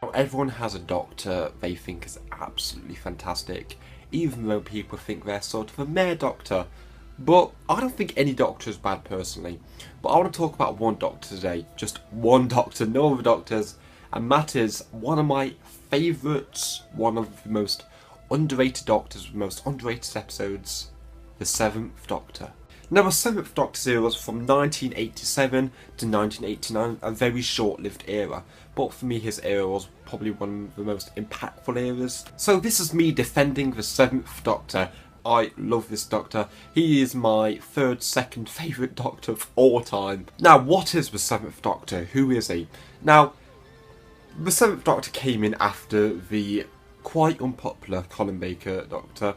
Now, everyone has a doctor they think is absolutely fantastic, even though people think they're sort of a meh doctor. But I don't think any doctor is bad personally. But I want to talk about one doctor today. Just one doctor, no other doctors. And that is one of my favourites, one of the most underrated doctors, the most underrated episodes, the Seventh Doctor. Now, the Seventh Doctor's era was from 1987 to 1989, a very short-lived era. But for me, his era was probably one of the most impactful eras. So this is me defending the Seventh Doctor. I love this Doctor. He is my second favourite Doctor of all time. Now, what is the Seventh Doctor? Who is he? Now, the Seventh Doctor came in after the quite unpopular Colin Baker Doctor.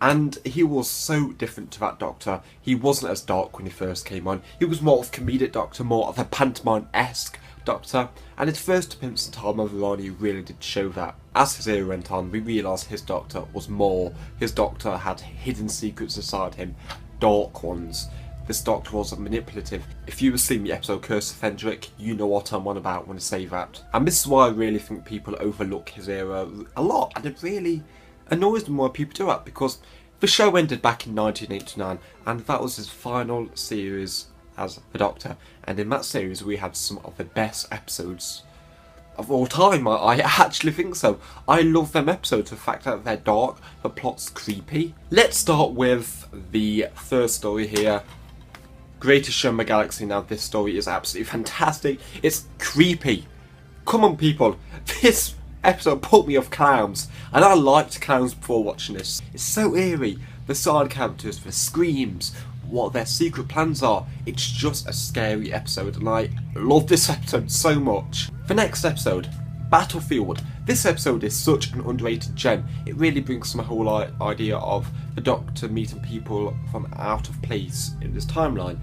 And he was so different to that Doctor. He wasn't as dark when he first came on. He was more of a comedic Doctor, more of a pantomime-esque Doctor. And his first appearance in Time of Irony really did show that. As his era went on, we realised his Doctor was more. His Doctor had hidden secrets inside him, dark ones. This Doctor wasn't manipulative. If you have seen the episode Curse of Fendrick, you know what I'm on about when I say that. And this is why I really think people overlook his era a lot. And it really annoys me why people do that, because the show ended back in 1989 and that was his final series as the Doctor, and in that series we had some of the best episodes of all time. I actually think so. I love them episodes, the fact that they're dark, the plot's creepy. Let's start with the first story here, Greatest Show in the Galaxy. Now this story is absolutely fantastic. It's creepy. Come on people, this episode put me off clowns, and I liked clowns before watching this. It's so eerie. The side characters, the screams, what their secret plans are. It's just a scary episode, and I love this episode so much. The next episode, Battlefield. This episode is such an underrated gem. It really brings my whole idea of the Doctor meeting people from out of place in this timeline.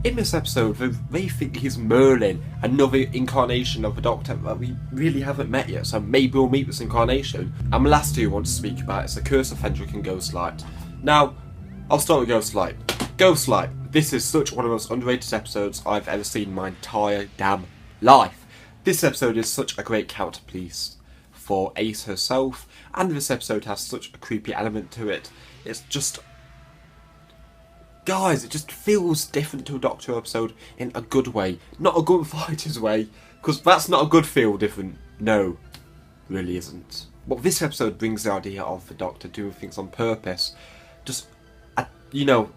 In this episode, they think he's Merlin, another incarnation of the Doctor that we really haven't met yet, so maybe we'll meet this incarnation. And the last two I want to speak about is the Curse of Fendrick and Ghostlight. Now, I'll start with Ghostlight. Ghostlight, this is such one of the most underrated episodes I've ever seen in my entire damn life. This episode is such a great character piece for Ace herself, and this episode has such a creepy element to it. It's just, guys, it just feels different to a Doctor episode in a good way. Not a gunfighters way, because that's not a good feel different. No, really isn't. But this episode brings the idea of the Doctor doing things on purpose. Just,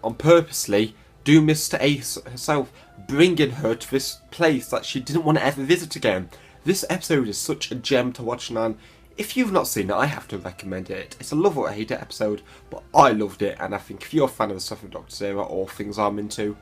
on purposely doing this to Ace herself, bringing her to this place that she didn't want to ever visit again. This episode is such a gem to watch, and if you've not seen it, I have to recommend it. It's a love or hate it episode, but I loved it, and I think if you're a fan of the Seventh Doctor's era or things I'm into,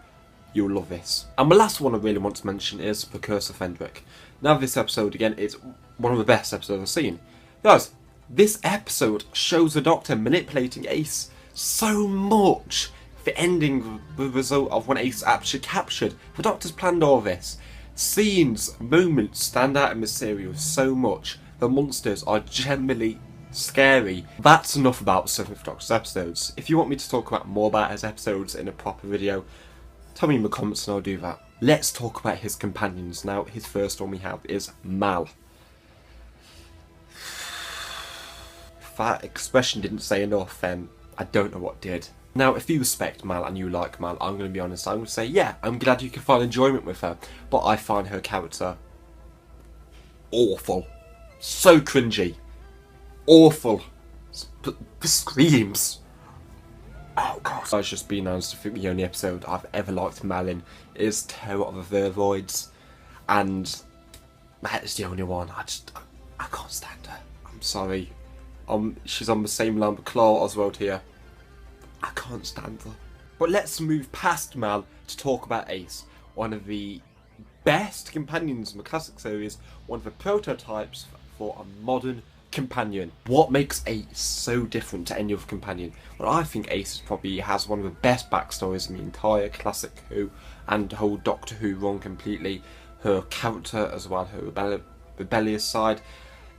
you'll love this. And the last one I really want to mention is The Curse of Fendrick. Now this episode, again, is one of the best episodes I've seen. Guys, this episode shows the Doctor manipulating Ace so much. The ending, the result of when Ace is actually captured. The Doctor's planned all this. Scenes, moments stand out in this series so much. The monsters are generally scary. That's enough about Seventh Doctor's episodes. If you want me to talk about more about his episodes in a proper video, tell me in the comments and I'll do that. Let's talk about his companions now. His first one we have is Mal. If that expression didn't say enough, then I don't know what did. Now, if you respect Mal and you like Mal, I'm going to be honest, I'm going to say, yeah, I'm glad you can find enjoyment with her, but I find her character awful. So cringy. Awful. The screams. Oh god. I was just being honest, I think the only episode I've ever liked Mal in is Terror of the Vervoids, and that is the only one. I can't stand her. I'm sorry. She's on the same line with Claw Oswald here. I can't stand her. But let's move past Mal to talk about Ace, one of the best companions in the classic series, one of the prototypes for a modern companion. What makes Ace so different to any other companion? Well, I think Ace probably has one of the best backstories in the entire classic Who and the whole Doctor Who run completely. Her character as well, her rebellious side.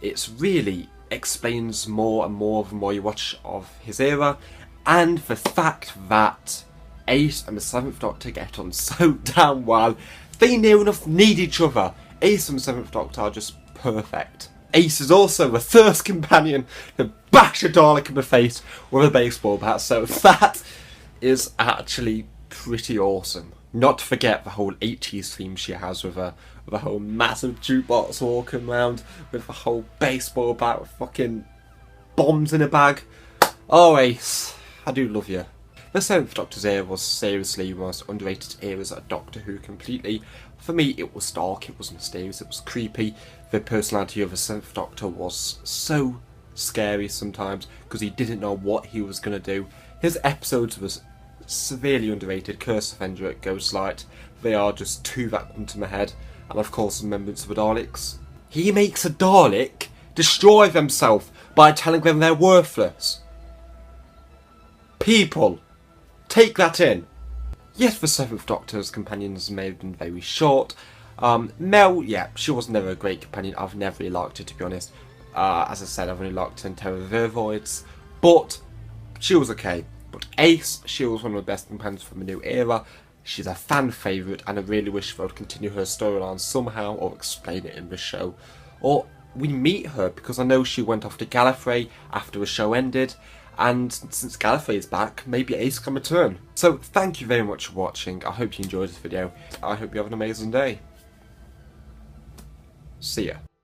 It's really explains more and more the more you watch of his era, and the fact that Ace and the Seventh Doctor get on so damn well. They near enough need each other. Ace and the Seventh Doctor are just perfect. Ace is also the first companion to bash a Dalek in the face with a baseball bat, so that is actually pretty awesome. Not to forget the whole 80s theme she has with a whole massive jukebox walking around with the whole baseball bat with fucking bombs in a bag. Oh, Ace, I do love you. The 7th Doctor's era was seriously the most underrated eras of Doctor Who completely. For me, it was dark, it was mysterious, it was creepy. The personality of the 7th Doctor was so scary sometimes because he didn't know what he was going to do. His episodes was severely underrated. Curse of Endrick, Ghostlight, they are just two that come to my head. And of course, Remembrance of the Daleks. He makes a Dalek destroy themselves by telling them they're worthless. People, take that in. Yes, the 7th Doctor's companions may have been very short. Mel, yeah, she was never a great companion. I've never really liked her, to be honest. As I said, I've only liked her in Terror of the Vervoids. But she was okay. But Ace, she was one of the best companions from the new era. She's a fan favourite, and I really wish they would continue her storyline somehow or explain it in the show. Or we meet her, because I know she went off to Gallifrey after the show ended. And since Gallifrey is back, maybe Ace can return. So thank you very much for watching. I hope you enjoyed this video. I hope you have an amazing day. See ya.